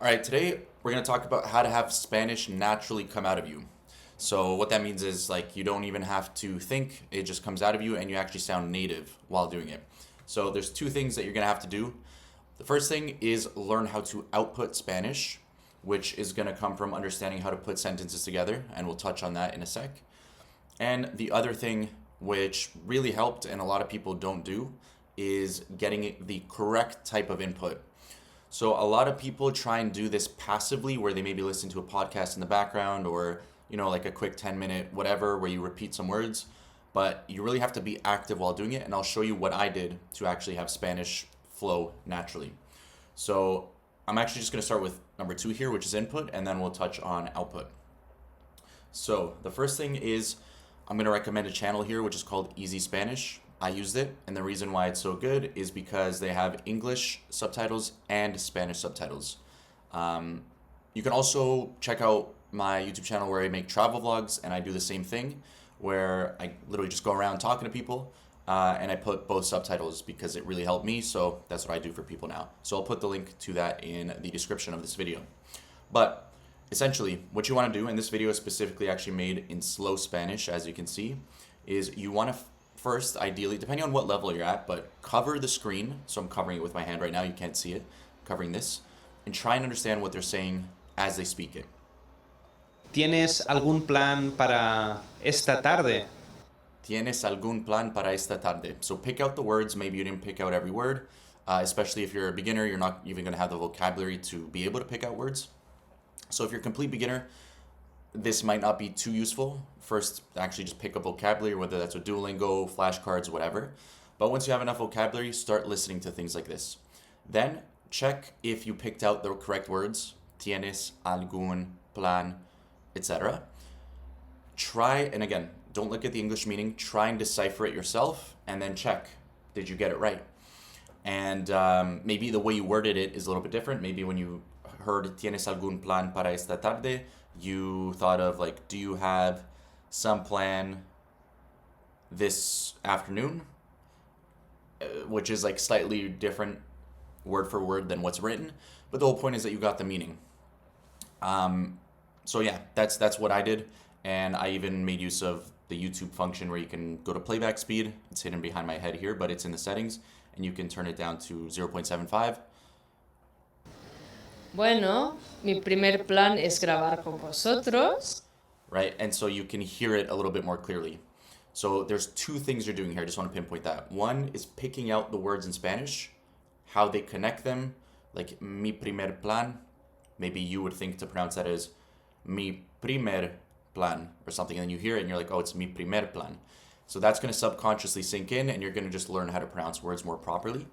All right, today we're going to talk about how to have Spanish naturally come out of you. So, what that means is like you don't even have to think, it just comes out of you and you actually sound native while doing it. So, there's two things that you're going to have to do. The first thing is learn how to output Spanish, which is going to come from understanding how to put sentences together, and we'll touch on that in a sec. And the other thing, which really helped and a lot of people don't do, is getting the correct type of input. So a lot of people try and do this passively where they maybe listen to a podcast in the background or, like a quick 10-minute whatever where you repeat some words, but you really have to be active while doing it, and I'll show you what I did to actually have Spanish flow naturally. So I'm actually just going to start with number 2 here, which is input, and then we'll touch on output. So the first thing is I'm going to recommend a channel here which is called Easy Spanish. I used it, and the reason why it's so good is because they have English subtitles and Spanish subtitles. You can also check out my YouTube channel where I make travel vlogs, and I do the same thing where I literally just go around talking to people, and I put both subtitles because it really helped me, so that's what I do for people now. So I'll put the link to that in the description of this video. But essentially, what you want to do, and this video is specifically actually made in slow Spanish, as you can see, is you want to first, ideally, depending on what level you're at, but cover the screen. So I'm covering it with my hand right now. You can't see it. Covering this. And try and understand what they're saying as they speak it. ¿Tienes algún plan para esta tarde? ¿Tienes algún plan para esta tarde? So pick out the words. Maybe you didn't pick out every word. Especially if you're a beginner, you're not even going to have the vocabulary to be able to pick out words. So if you're a complete beginner, this might not be too useful. First, actually just pick up vocabulary, whether that's with Duolingo, flashcards, whatever. But once you have enough vocabulary, start listening to things like this. Then check if you picked out the correct words. Tienes algún plan, etc. Try, and again, don't look at the English meaning. Try and decipher it yourself, and then check, did you get it right? And maybe the way you worded it is a little bit different. Maybe when you heard tienes algún plan para esta tarde, you thought of like, do you have some plan this afternoon? Which is like slightly different word for word than what's written. But the whole point is that you got the meaning. So yeah, that's what I did. And I even made use of the YouTube function where you can go to playback speed. It's hidden behind my head here, but it's in the settings. And you can turn it down to 0.75. Bueno, mi primer plan es grabar con vosotros. Right? And so you can hear it a little bit more clearly. So there's two things you're doing here. I just want to pinpoint that. One is picking out the words in Spanish, how they connect them, like mi primer plan. Maybe you would think to pronounce that as mi primer plan or something, and then you hear it and you're like, oh, it's mi primer plan. So that's going to subconsciously sink in, and you're going to just learn how to pronounce words more properly.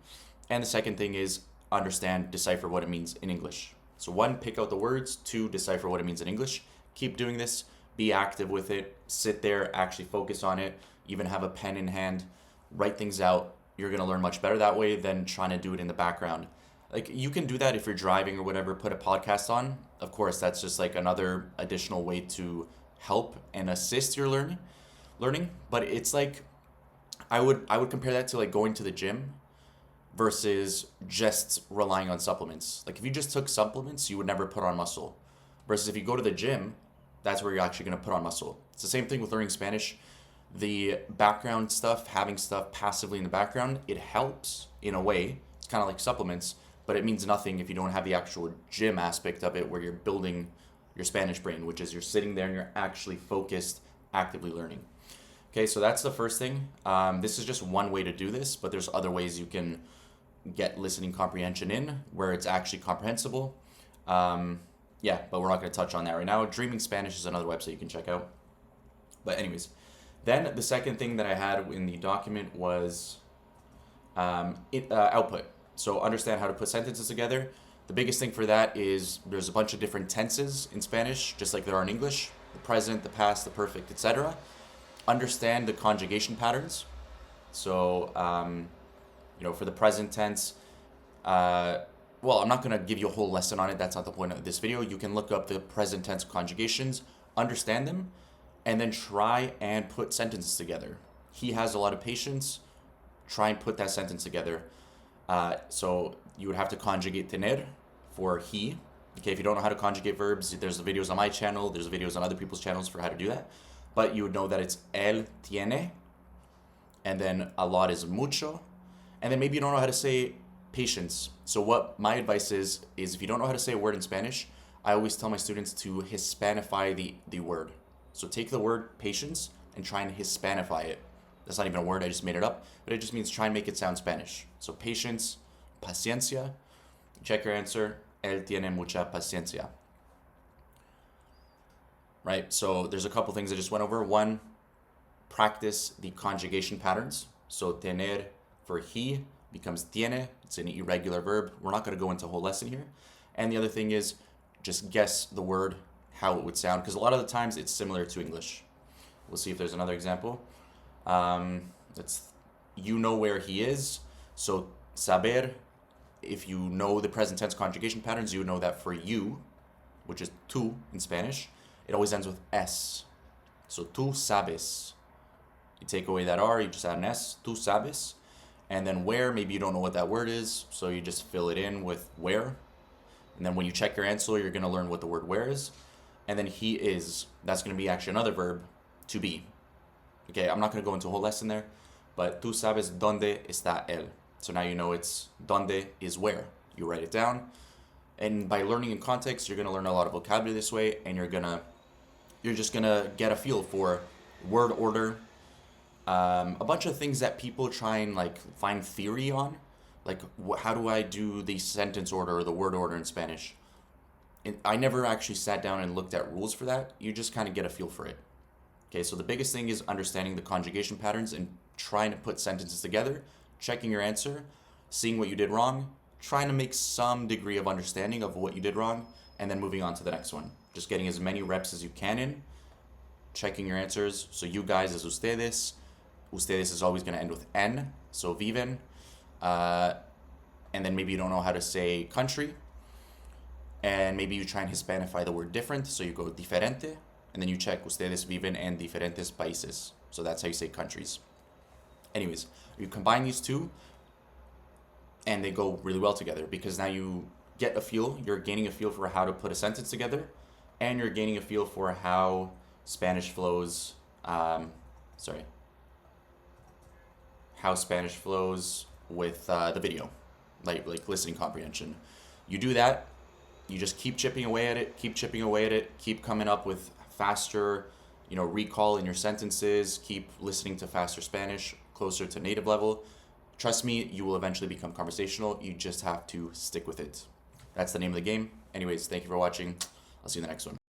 And the second thing is understand, decipher what it means in English. So 1, pick out the words. 2, decipher what it means in English. Keep doing this. Be active with it. Sit there, actually focus on it. Even have a pen in hand. Write things out. You're going to learn much better that way than trying to do it in the background. Like, you can do that if you're driving or whatever, put a podcast on. Of course, that's just like another additional way to help and assist your learning. But it's like, I would compare that to like going to the gym versus just relying on supplements. Like if you just took supplements, you would never put on muscle. Versus if you go to the gym, that's where you're actually going to put on muscle. It's the same thing with learning Spanish. The background stuff, having stuff passively in the background, it helps in a way. It's kind of like supplements, but it means nothing if you don't have the actual gym aspect of it where you're building your Spanish brain, which is you're sitting there and you're actually focused, actively learning. Okay, so that's the first thing. This is just one way to do this, but there's other ways you can get listening comprehension in where it's actually comprehensible. Yeah, but we're not going to touch on that right now. Dreaming Spanish is another website you can check out. But anyways, then the second thing that I had in the document was output. So understand how to put sentences together. The biggest thing for that is there's a bunch of different tenses in Spanish, just like there are in English. The present, the past, the perfect, etc. Understand the conjugation patterns. So, for the present tense, I'm not going to give you a whole lesson on it. That's not the point of this video. You can look up the present tense conjugations, understand them, and then try and put sentences together. He has a lot of patience. Try and put that sentence together. So you would have to conjugate tener for he, Okay, if you don't know how to conjugate verbs, there's videos on my channel, there's videos on other people's channels for how to do that. But you would know that it's él tiene, and then a lot is mucho, and then maybe you don't know how to say patience. So what my advice is if you don't know how to say a word in Spanish, I always tell my students to Hispanify the word. So take the word patience and try and Hispanify it. That's not even a word, I just made it up, but it just means try and make it sound Spanish. So patience, paciencia. Check your answer. Él tiene mucha paciencia. Right, so there's a couple things I just went over. One, practice the conjugation patterns. So tener for he becomes tiene. It's an irregular verb. We're not going to go into a whole lesson here. And the other thing is just guess the word, how it would sound, because a lot of the times it's similar to English. We'll see if there's another example. It's you know where he is. So saber, if you know the present tense conjugation patterns, you would know that for you, which is tú in Spanish, it always ends with S. So tú sabes. You take away that R, you just add an S, tú sabes. And then where, maybe you don't know what that word is, so you just fill it in with where. And then when you check your answer, you're going to learn what the word where is. And then he is, that's going to be actually another verb, to be. Okay, I'm not going to go into a whole lesson there, but tú sabes dónde está él. So now you know it's dónde is where. You write it down. And by learning in context, you're going to learn a lot of vocabulary this way, and you're just going to get a feel for word order, a bunch of things that people try and like find theory on, like how do I do the sentence order or the word order in Spanish. And I never actually sat down and looked at rules for that. You just kind of get a feel for it. Okay, so the biggest thing is understanding the conjugation patterns and trying to put sentences together, checking your answer, seeing what you did wrong, trying to make some degree of understanding of what you did wrong, and then moving on to the next one. Just getting as many reps as you can in, checking your answers. So you guys is ustedes. Ustedes is always going to end with N, so viven. And then maybe you don't know how to say country. And maybe you try and Hispanify the word different, so you go diferente. And then you check ustedes viven en diferentes países. So that's how you say countries. Anyways, you combine these two, and they go really well together because now you get a feel, you're gaining a feel for how to put a sentence together, and you're gaining a feel for how Spanish flows, how Spanish flows with the video, like listening comprehension. You do that, you just keep chipping away at it, keep coming up with faster, recall in your sentences, keep listening to faster Spanish, closer to native level. Trust me, you will eventually become conversational. You just have to stick with it. That's the name of the game. Anyways, thank you for watching. I'll see you in the next one.